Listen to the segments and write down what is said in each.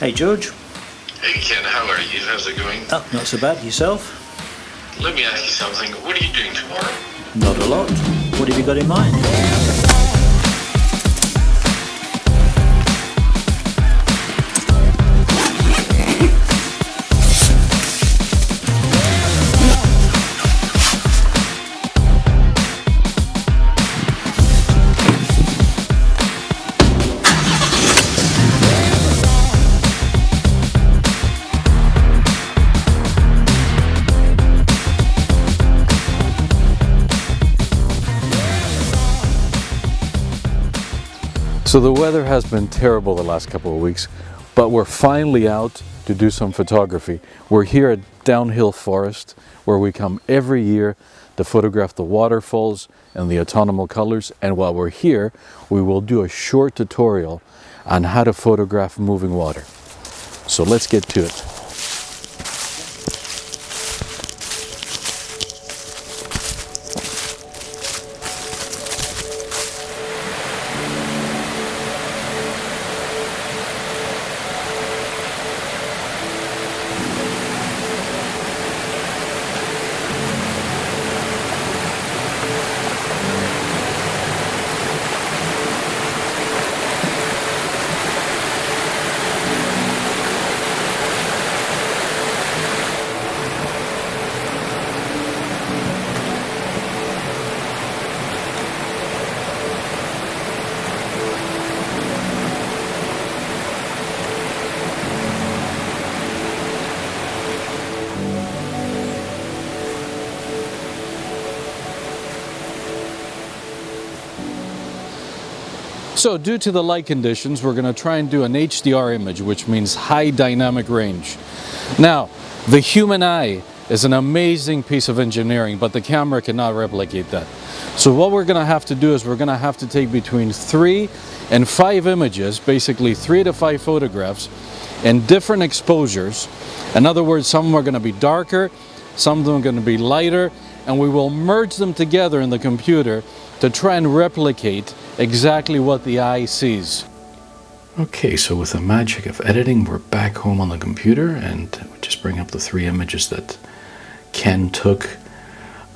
Hey George. Hey Ken, how are you? How's it going? Oh, not so bad. Yourself? Let me ask you something. What are you doing tomorrow? Not a lot. What have you got in mind? So the weather has been terrible the last couple of weeks, but we're finally out to do some photography. We're here at Downhill Forest, where we come every year to photograph the waterfalls and the autumnal colors. And while we're here, we will do a short tutorial on how to photograph moving water. So let's get to it. So due to the light conditions, we're going to try and do an HDR image, which means high dynamic range. Now, the human eye is an amazing piece of engineering, but the camera cannot replicate that. So what we're going to have to do is we're going to have to take between 3 and 5 images, basically 3 to 5 photographs in different exposures. In other words, some of them are going to be darker, some of them are going to be lighter, and we will merge them together in the computer to try and replicate exactly what the eye sees. Okay, so with the magic of editing, we're back home on the computer, and we just bring up the 3 images that Ken took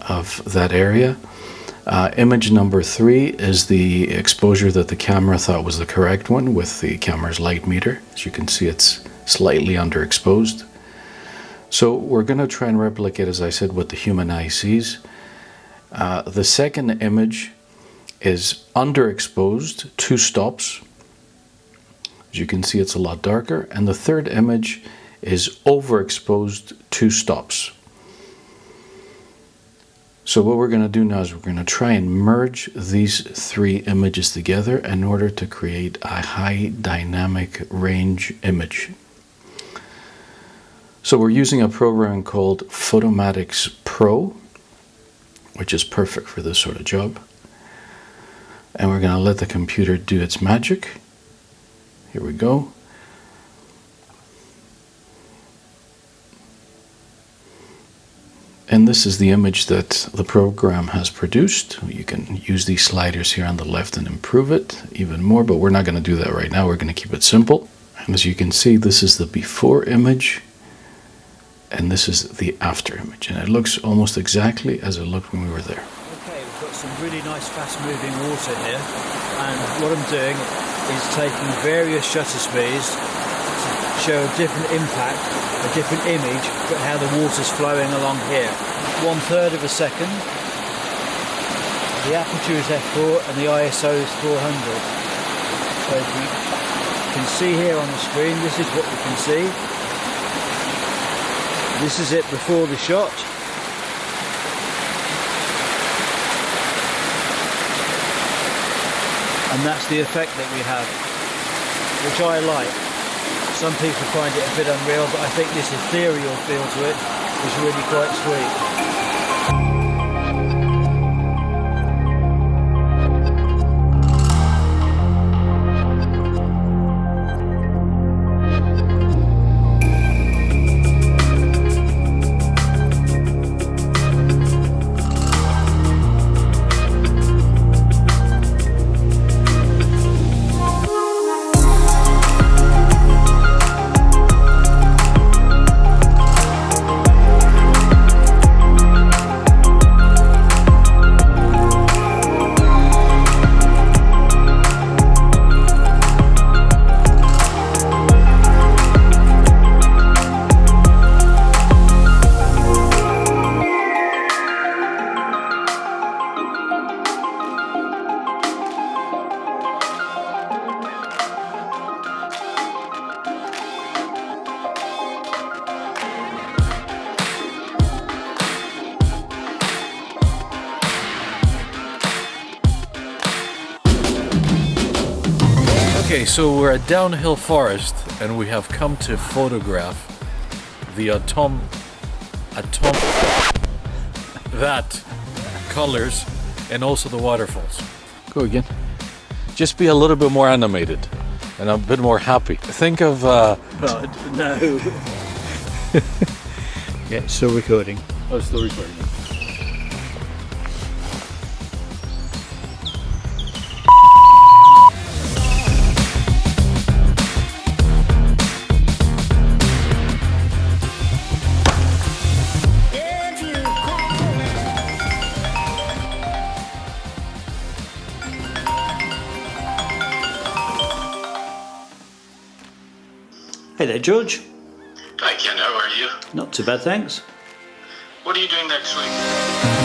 of that area. Image number 3 is the exposure that the camera thought was the correct one with the camera's light meter. As you can see, it's slightly underexposed. So we're going to try and replicate, as I said, what the human eye sees. The second image is underexposed, 2 stops. As you can see, it's a lot darker. And the third image is overexposed, 2 stops. So what we're going to do now is we're going to try and merge these 3 images together in order to create a high dynamic range image. So we're using a program called Photomatics Pro, which is perfect for this sort of job. And we're going to let the computer do its magic. Here we go. And this is the image that the program has produced. You can use these sliders here on the left and improve it even more, but we're not going to do that right now. We're going to keep it simple. And as you can see, this is the before image, and this is the after image. And it looks almost exactly as it looked when we were there. Okay, we've got some really nice fast-moving water here, and what I'm doing is taking various shutter speeds to show a different impact, a different image, but how the water's flowing along here. 1/3 of a second. The aperture is f4 and the ISO is 400. So if you can see here on the screen, this is what we can see. This is it before the shot. And that's the effect that we have, which I like. Some people find it a bit unreal, but I think this ethereal feel to it is really quite sweet. Okay, so we're at Downhill Forest and we have come to photograph the that colors and also the waterfalls. Go again. Just be a little bit more animated and a bit more happy. Think of No. Yeah, it's still recording. Oh, still recording. Hey there, George. Hi, Ken. How are you? Not too bad, thanks. What are you doing next week?